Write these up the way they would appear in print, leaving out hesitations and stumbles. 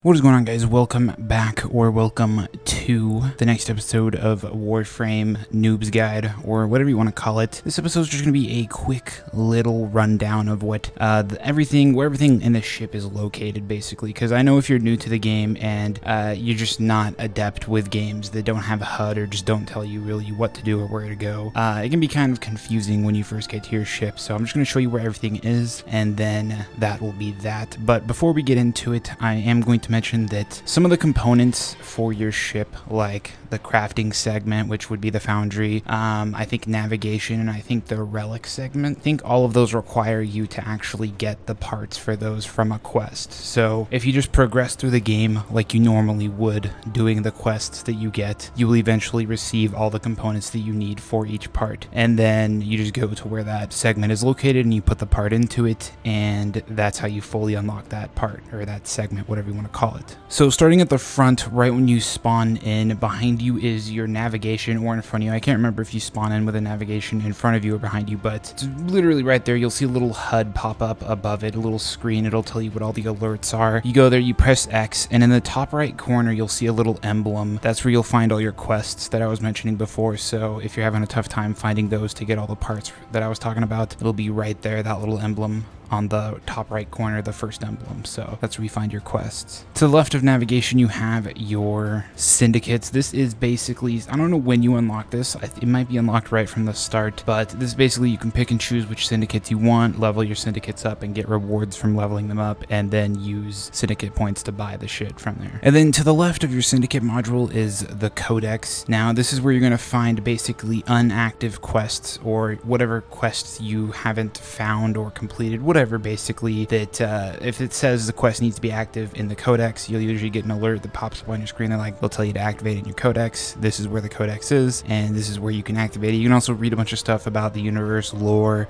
What is going on, guys? Welcome back, or welcome to the next episode of Warframe Noobs Guide, or whatever you want to call it. This episode is just going to be a quick little rundown of what where everything in the ship is located, basically. Because I know if you're new to the game and you're just not adept with games that don't have a HUD or just don't tell you really what to do or where to go, it can be kind of confusing when you first get to your ship. So I'm just going to show you where everything is, and then that will be that. But before we get into it, I am going to mention that some of the components for your ship, like the crafting segment, which would be the Foundry, I think navigation, and I think the relic segment, I think all of those require you to actually get the parts for those from a quest. So if you just progress through the game like you normally would, doing the quests that you get, you will eventually receive all the components that you need for each part. And then you just go to where that segment is located and you put the part into it, and that's how you fully unlock that part, or that segment, whatever you want to call it. So starting at the front, right when you spawn in, behind you is your navigation, or in front of you. I can't remember if you spawn in with a navigation in front of you or behind you, but it's literally right there. You'll see a little HUD pop up above it, a little screen. It'll tell you what all the alerts are. You go there, you press X, and in the top right corner, you'll see a little emblem. That's where you'll find all your quests that I was mentioning before. So if you're having a tough time finding those to get all the parts that I was talking about, it'll be right there, that little emblem on the top right corner, the first emblem. So that's where you find your quests. To the left of navigation, you have your syndicates. This is basically, I don't know when you unlock this. It might be unlocked right from the start, but this is basically, you can pick and choose which syndicates you want, level your syndicates up and get rewards from leveling them up, and then use syndicate points to buy the shit from there. And then to the left of your syndicate module is the Codex. Now this is where you're going to find basically unactive quests, or whatever quests you haven't found or completed, whatever, basically, that if it says the quest needs to be active in the Codex, you'll usually get an alert that pops up on your screen. They'll tell you to activate it in your Codex. This is where the Codex is, and this is where you can activate it. You can also read a bunch of stuff about the universe, lore,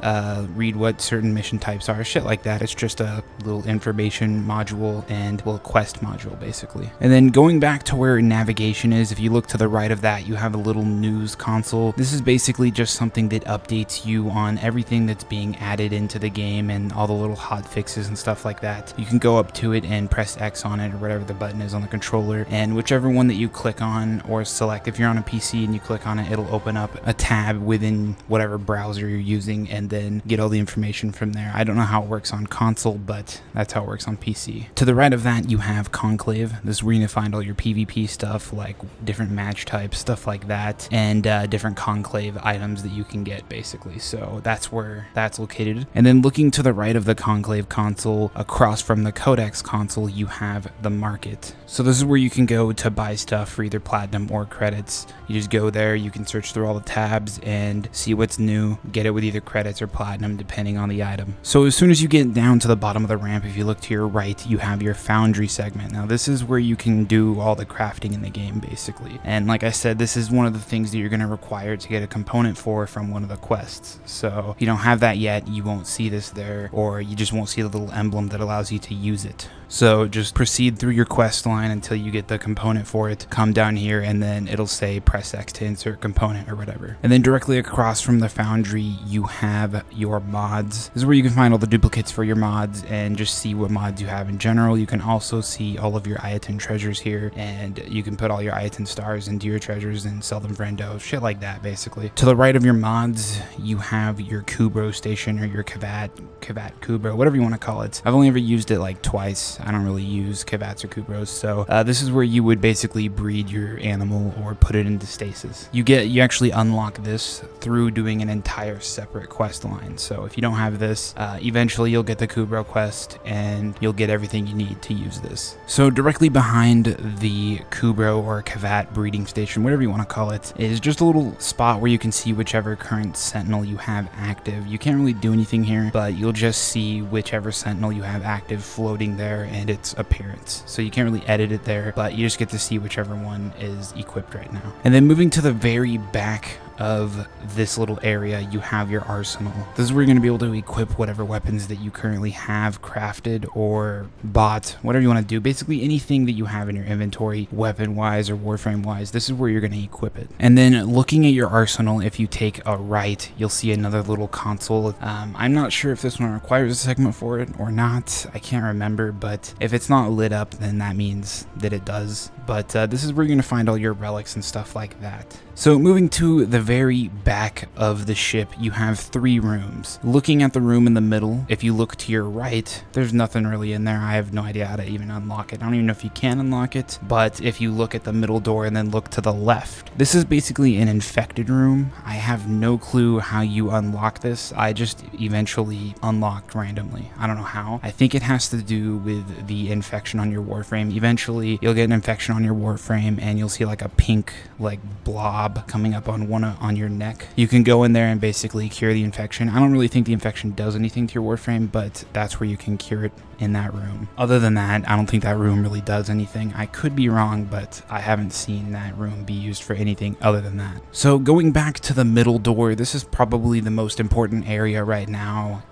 read what certain mission types are, shit like that. It's just a little information module and a little quest module, basically. And then going back to where navigation is, if you look to the right of that, you have a little news console. This is basically just something that updates you on everything that's being added into the game and all the little hot fixes and stuff like that. You can go up to it and press X on it, or whatever the button is on the controller, and whichever one that you click on or select, if you're on a PC and you click on it, it'll open up a tab within whatever browser you're using, and then get all the information from there. I don't know how it works on console, but that's how it works on PC. To the right of that, you have Conclave. This is where you're gonna find all your PvP stuff, like different match types, stuff like that, and different Conclave items that you can get, basically. So that's where that's located. And then looking to the right of the Conclave console, across from the Codex console, you have the market. So this is where you can go to buy stuff for either platinum or credits. You just go there, you can search through all the tabs and see what's new, get it with either credits or platinum depending on the item. So as soon as you get down to the bottom of the ramp, if you look to your right, you have your Foundry segment. Now this is where you can do all the crafting in the game, basically. And like I said, this is one of the things that you're going to require to get a component for from one of the quests. So if you don't have that yet, you won't see this there, or you just won't see the little emblem that allows you to use it. So just proceed through your quest line until you get the component for it. Come down here and then it'll say press X to insert component or whatever. And then directly across from the Foundry, you have your mods. This is where you can find all the duplicates for your mods and just see what mods you have in general. You can also see all of your Iton treasures here, and you can put all your Iton stars into your treasures and sell them for endo, shit like that, basically. To the right of your mods, you have your Kubro station, or your Kavat Kubro, whatever you want to call it. I've only ever used it like twice. I don't really use Kavats or Kubros, so this is where you would basically breed your animal or put it into stasis. You actually unlock this through doing an entire separate quest line. So if you don't have this, eventually you'll get the Kubro quest and you'll get everything you need to use this. So directly behind the Kubro or Kavat breeding station, whatever you want to call it, is just a little spot where you can see whichever current sentinel you have active. You can't really do anything here, but you'll just see whichever sentinel you have active floating there and its appearance. So you can't really edit it there, but you just get to see whichever one is equipped right now. And then moving to the very back of this little area, you have your arsenal. This is where you're going to be able to equip whatever weapons that you currently have crafted or bought, whatever you want to do. Basically anything that you have in your inventory, weapon-wise or Warframe-wise, this is where you're going to equip it. And then looking at your arsenal, if you take a right, you'll see another little console. I'm not sure if this one requires a segment for it or not. I can't remember, but if it's not lit up, then that means that it does. But this is where you're going to find all your relics and stuff like that. So moving to the very back of the ship, you have 3 rooms. Looking at the room in the middle, if you look to your right, there's nothing really in there. I have no idea how to even unlock it. I don't even know if you can unlock it, but if you look at the middle door and then look to the left, this is basically an infected room. I have no clue how you unlock this. I just eventually unlocked randomly. I don't know how. I think it has to do with the infection on your Warframe. Eventually, you'll get an infection on your Warframe and you'll see like a pink like blob coming up on your neck. You can go in there and basically cure the infection. I don't really think the infection does anything to your Warframe, but that's where you can cure it in that room. Other than that, I don't think that room really does anything. I could be wrong, but I haven't seen that room be used for anything other than that. So going back to the middle door, this is probably the most important area right now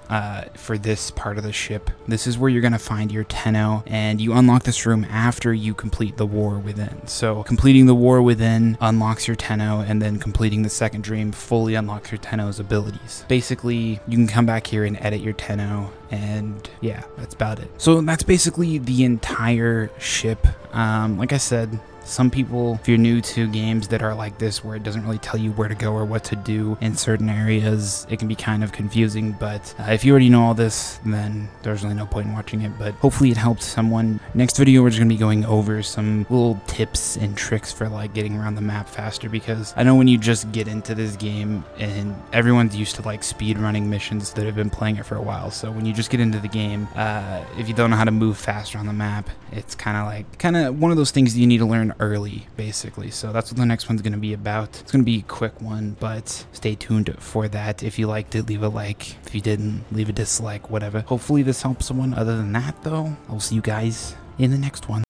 for this part of the ship. This is where you're going to find your Tenno, and you unlock this room after you complete the War Within. So completing the War Within unlocks your Tenno, and then completing the second dream fully unlocks your Tenno's abilities. Basically, you can come back here and edit your Tenno, and yeah, that's about it. So that's basically the entire ship. Like I said, some people, if you're new to games that are like this, where it doesn't really tell you where to go or what to do in certain areas, it can be kind of confusing. But if you already know all this, then there's really no point in watching it. But hopefully it helped someone. Next video, we're just going to be going over some little tips and tricks for like getting around the map faster, because I know when you just get into this game, and everyone's used to like speed running missions that have been playing it for a while. So when you just get into the game, if you don't know how to move faster on the map, it's kind of one of those things that you need to learn early, basically. So that's what the next one's going to be about. It's going to be a quick one, but stay tuned for that. If you liked it, leave a like. If you didn't, leave a dislike, whatever. Hopefully this helps someone. Other than that, though, I'll see you guys in the next one.